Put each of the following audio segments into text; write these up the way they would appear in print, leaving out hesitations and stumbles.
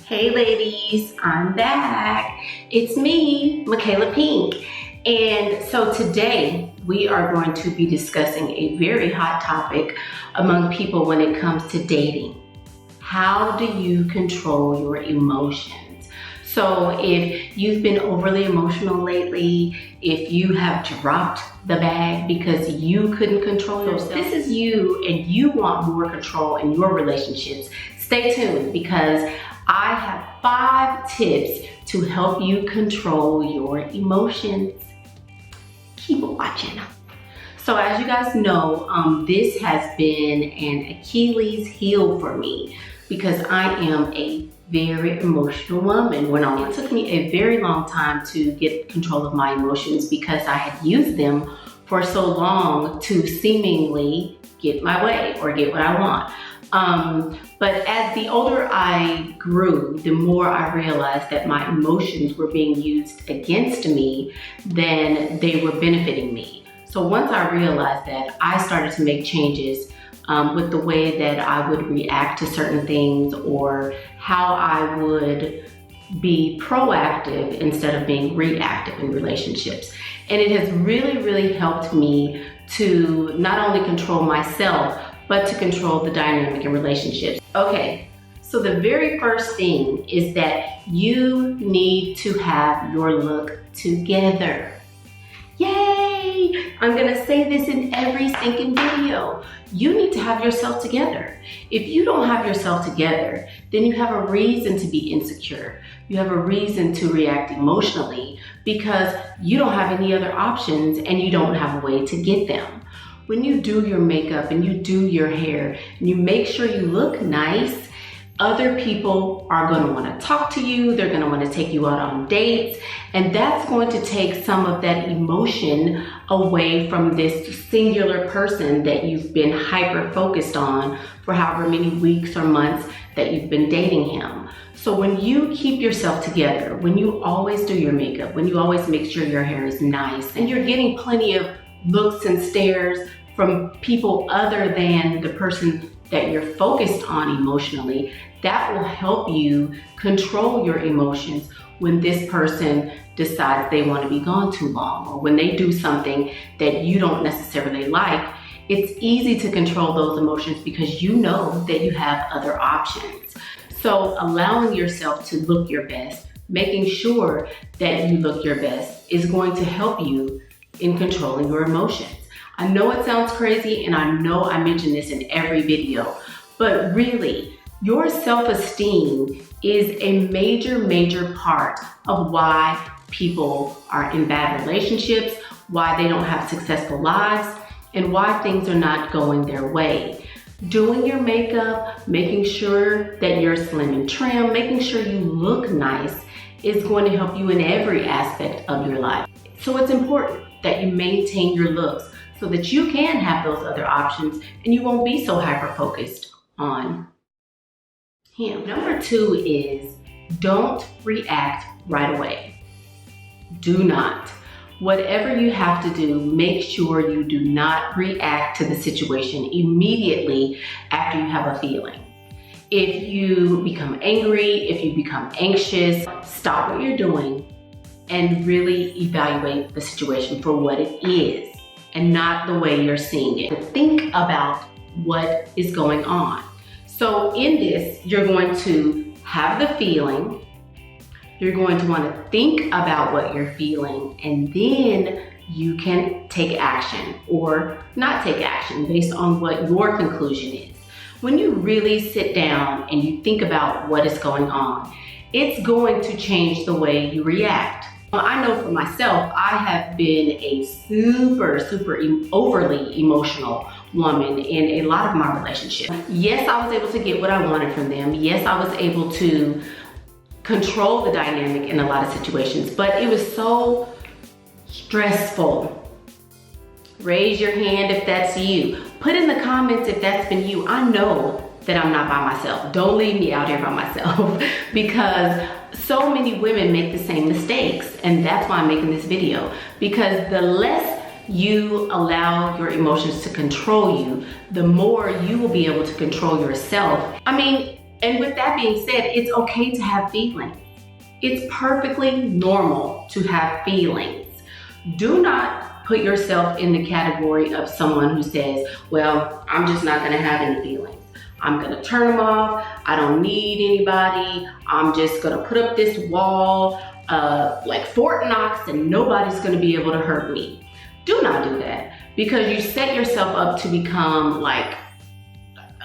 Hey ladies, I'm back. It's me, Michaela Pink. And so today we are going to be discussing a very hot topic among people when it comes to dating. How do you control your emotions? So if you've been overly emotional lately, if you have dropped the bag because you couldn't control yourself, this is you and you want more control in your relationships, stay tuned because I have 5 tips to help you control your emotions. Keep watching. So as you guys know, this has been an Achilles heel for me because I am a very emotional woman. It took me a very long time to get control of my emotions because I had used them for so long to seemingly get my way or get what I want. But as the older I grew, the more I realized that my emotions were being used against me than they were benefiting me. So once I realized that, I started to make changes with the way that I would react to certain things or how I would be proactive instead of being reactive in relationships. And it has really, really helped me to not only control myself, but to control the dynamic in relationships. Okay, so the very first thing is that you need to have your look together. Yay! I'm gonna say this in every stinking video. You need to have yourself together. If you don't have yourself together, then you have a reason to be insecure. You have a reason to react emotionally because you don't have any other options and you don't have a way to get them. When you do your makeup and you do your hair and you make sure you look nice, other people are going to want to talk to you. They're going to want to take you out on dates. And that's going to take some of that emotion away from this singular person that you've been hyper focused on for however many weeks or months that you've been dating him. So when you keep yourself together, when you always do your makeup, when you always make sure your hair is nice and you're getting plenty of looks and stares from people other than the person that you're focused on emotionally, that will help you control your emotions when this person decides they want to be gone too long or when they do something that you don't necessarily like. It's easy to control those emotions because you know that you have other options. So allowing yourself to look your best, making sure that you look your best is going to help you in controlling your emotions. I know it sounds crazy and I know I mention this in every video, but really your self-esteem is a major part of why people are in bad relationships, why they don't have successful lives, and why things are not going their way. Doing your makeup, making sure that you're slim and trim, making sure you look nice is going to help you in every aspect of your life. So it's important that you maintain your looks so that you can have those other options and you won't be so hyper-focused on him. Number 2 is don't react right away. Do not. Whatever you have to do, make sure you do not react to the situation immediately after you have a feeling. If you become angry, if you become anxious, stop what you're doing and really evaluate the situation for what it is and not the way you're seeing it. Think about what is going on. So in this, you're going to have the feeling, you're going to want to think about what you're feeling, and then you can take action or not take action based on what your conclusion is. When you really sit down and you think about what is going on, it's going to change the way you react. I know for myself, I have been a super overly emotional woman in a lot of my relationships. Yes, I was able to get what I wanted from them. Yes, I was able to control the dynamic in a lot of situations, but it was so stressful. Raise your hand if that's you. Put in the comments if that's been you. I know that I'm not by myself. Don't leave me out here by myself because so many women make the same mistakes, and that's why I'm making this video, because the less you allow your emotions to control you, the more you will be able to control yourself. I mean, And with that being said, it's okay to have feelings. It's perfectly normal to have feelings. Do not put yourself in the category of someone who says, well, I'm just not gonna have any feelings. I'm gonna turn them off. I don't need anybody. I'm just gonna put up this wall like Fort Knox and nobody's gonna be able to hurt me. Do not do that, because you set yourself up to become like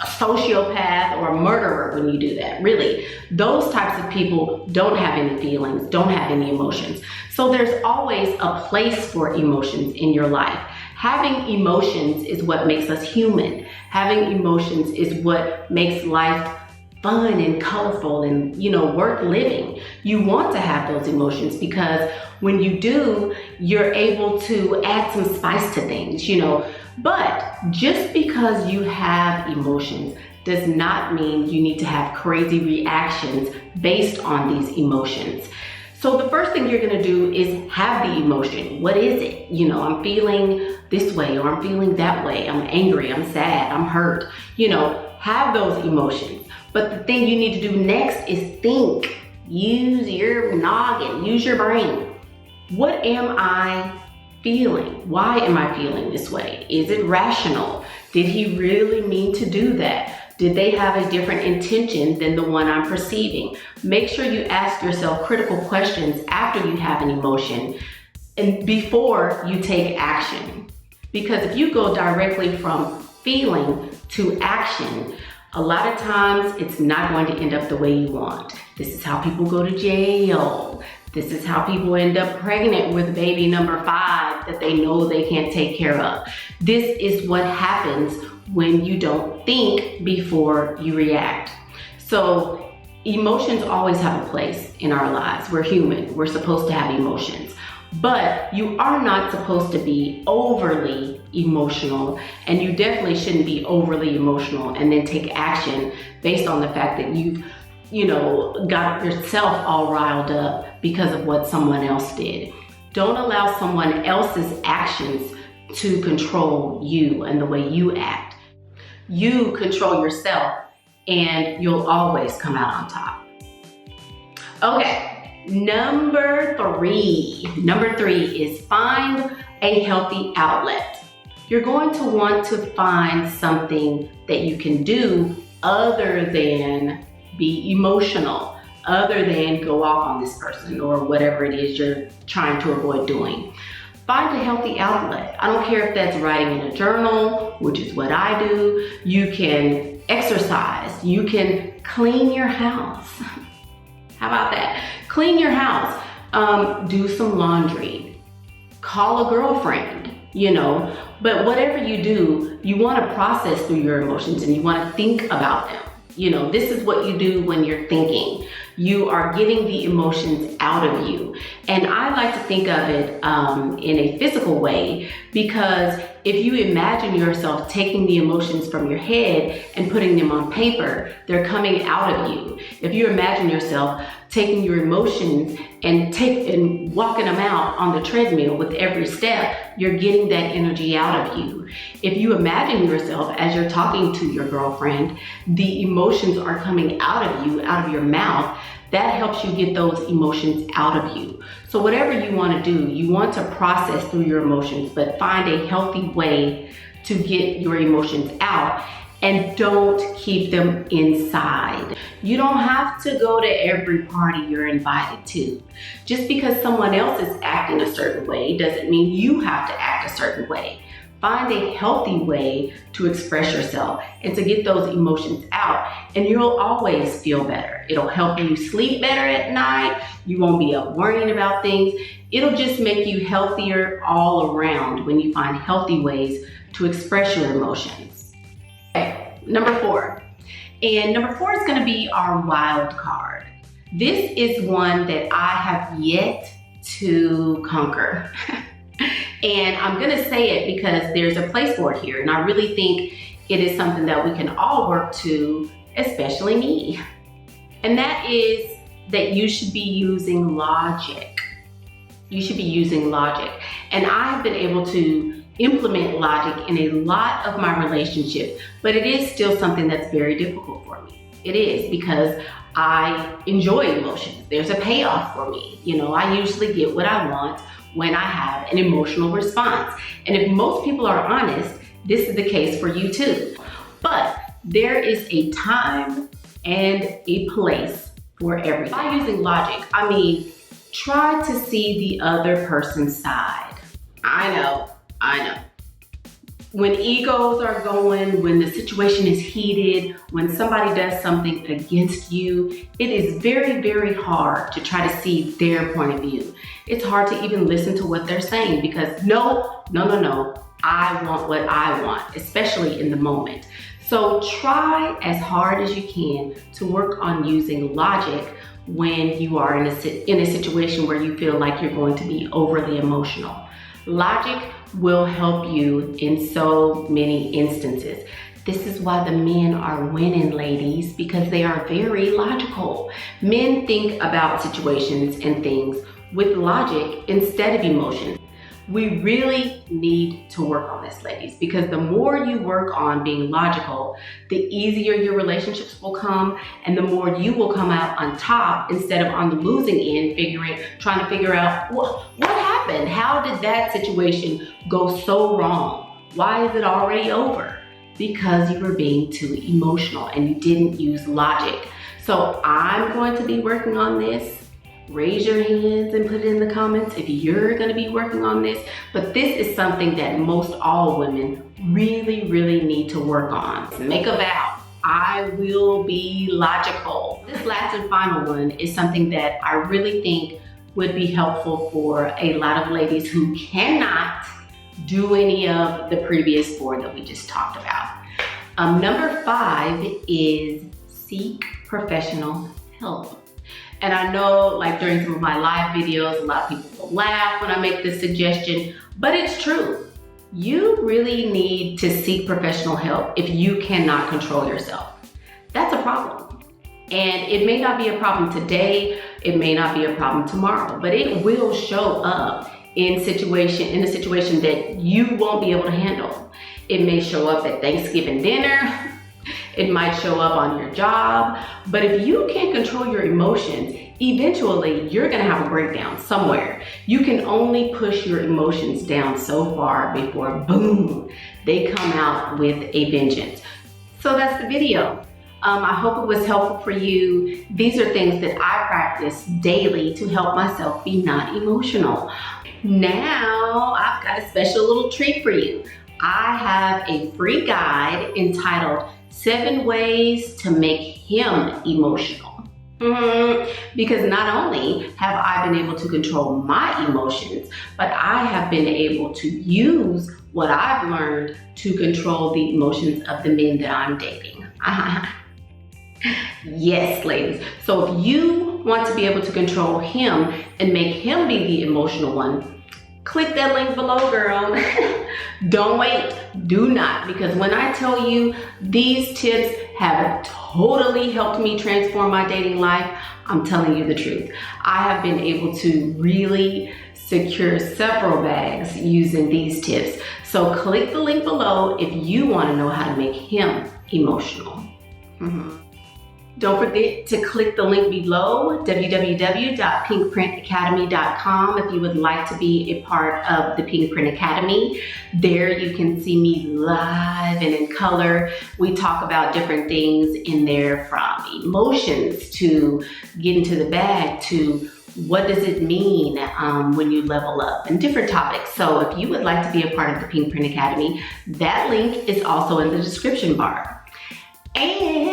a sociopath or a murderer when you do that. Really, those types of people don't have any feelings, don't have any emotions. So there's always a place for emotions in your life. Having emotions is what makes us human. Having emotions is what makes life fun and colorful and, worth living. You want to have those emotions because when you do, you're able to add some spice to things, But just because you have emotions does not mean you need to have crazy reactions based on these emotions. So the first thing you're gonna do is have the emotion. What is it? I'm feeling this way, or I'm feeling that way. I'm angry, I'm sad, I'm hurt. Have those emotions. But the thing you need to do next is think. Use your noggin, use your brain. What am I feeling? Why am I feeling this way? Is it rational? Did he really mean to do that? Did they have a different intention than the one I'm perceiving? Make sure you ask yourself critical questions after you have an emotion and before you take action. Because if you go directly from feeling to action, a lot of times it's not going to end up the way you want. This is how people go to jail. This is how people end up pregnant with baby number 5 that they know they can't take care of. This is what happens when you don't think before you react. So emotions always have a place in our lives. We're human. We're supposed to have emotions. But you are not supposed to be overly emotional, and you definitely shouldn't be overly emotional and then take action based on the fact that you've got yourself all riled up because of what someone else did. Don't allow someone else's actions to control you and the way you act. You control yourself and you'll always come out on top. Okay. Number three is find a healthy outlet. You're going to want to find something that you can do other than be emotional, other than go off on this person or whatever it is you're trying to avoid doing. Find a healthy outlet. I don't care if that's writing in a journal, which is what I do. You can exercise. You can clean your house. How about that? Clean your house, do some laundry, call a girlfriend, but whatever you do, you want to process through your emotions and you want to think about them. This is what you do when you're thinking. You are getting the emotions out of you. And I like to think of it in a physical way, because if you imagine yourself taking the emotions from your head and putting them on paper, they're coming out of you. If you imagine yourself taking your emotions and walking them out on the treadmill with every step, you're getting that energy out of you. If you imagine yourself as you're talking to your girlfriend, the emotions are coming out of you, out of your mouth. That helps you get those emotions out of you. So whatever you want to do, you want to process through your emotions, but find a healthy way to get your emotions out. And don't keep them inside. You don't have to go to every party you're invited to. Just because someone else is acting a certain way doesn't mean you have to act a certain way. Find a healthy way to express yourself and to get those emotions out, and you'll always feel better. It'll help you sleep better at night. You won't be up worrying about things. It'll just make you healthier all around when you find healthy ways to express your emotions. Okay, number 4. And number 4 is going to be our wild card. This is one that I have yet to conquer. And I'm going to say it because there's a place for it here. And I really think it is something that we can all work to, especially me. And that is that you should be using logic. You should be using logic. And I have been able to implement logic in a lot of my relationships, but it is still something that's very difficult for me. It is, because I enjoy emotions. There's a payoff for me. You know, I usually get what I want when I have an emotional response. And if most people are honest, this is the case for you too. But there is a time and a place for everything. By using logic, I mean, try to see the other person's side. I know. When egos are going, when the situation is heated, when somebody does something against you, it is very, very hard to try to see their point of view. It's hard to even listen to what they're saying because no, I want what I want, especially in the moment. So try as hard as you can to work on using logic when you are in a situation where you feel like you're going to be overly emotional. Logic will help you in so many instances. This is why the men are winning, ladies, because they are very logical. Men think about situations and things with logic instead of emotion. We really need to work on this, ladies, because the more you work on being logical, the easier your relationships will come and the more you will come out on top instead of on the losing end, trying to figure out what happened? How did that situation go so wrong? Why is it already over? Because you were being too emotional and you didn't use logic. So I'm going to be working on this. Raise your hands and put it in the comments if you're gonna be working on this. But this is something that most all women really, really need to work on. Make a vow. I will be logical. This last and final one is something that I really think would be helpful for a lot of ladies who cannot do any of the previous 4 that we just talked about. Number 5 is seek professional help. And I know, like during some of my live videos, a lot of people will laugh when I make this suggestion, but it's true. You really need to seek professional help if you cannot control yourself. That's a problem. And it may not be a problem today, it may not be a problem tomorrow, but it will show up in a situation that you won't be able to handle. It may show up at Thanksgiving dinner. It might show up on your job, but if you can't control your emotions, eventually you're gonna have a breakdown somewhere. You can only push your emotions down so far before, boom, they come out with a vengeance. So that's the video. I hope it was helpful for you. These are things that I practice daily to help myself be not emotional. Now, I've got a special little treat for you. I have a free guide entitled 7 Ways to Make Him Emotional. Because not only have I been able to control my emotions, but I have been able to use what I've learned to control the emotions of the men that I'm dating. Yes, ladies. So if you want to be able to control him and make him be the emotional one, click that link below, girl. Don't wait, do not, because when I tell you these tips have totally helped me transform my dating life, I'm telling you the truth. I have been able to really secure several bags using these tips. So click the link below if you want to know how to make him emotional. Don't forget to click the link below, www.pinkprintacademy.com, if you would like to be a part of the Pink Print Academy. There you can see me live and in color. We talk about different things in there, from emotions to getting to the bag to what does it mean when you level up, and different topics. So if you would like to be a part of the Pink Print Academy, that link is also in the description bar. And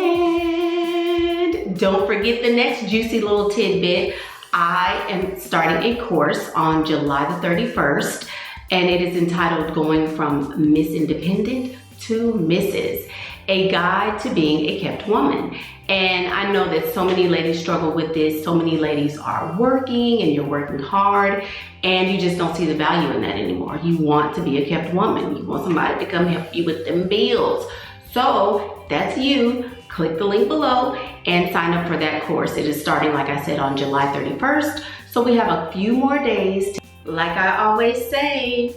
don't forget the next juicy little tidbit. I am starting a course on July the 31st, and it is entitled Going from Miss Independent to Mrs., a guide to being a kept woman. And I know that so many ladies struggle with this. So many ladies are working and you're working hard and you just don't see the value in that anymore. You want to be a kept woman. You want somebody to come help you with them bills. So that's you. Click the link below and sign up for that course. It is starting, like I said, on July 31st. So we have a few more days. Like I always say,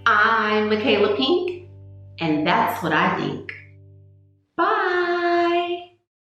I'm Michaela Pink, and that's what I think.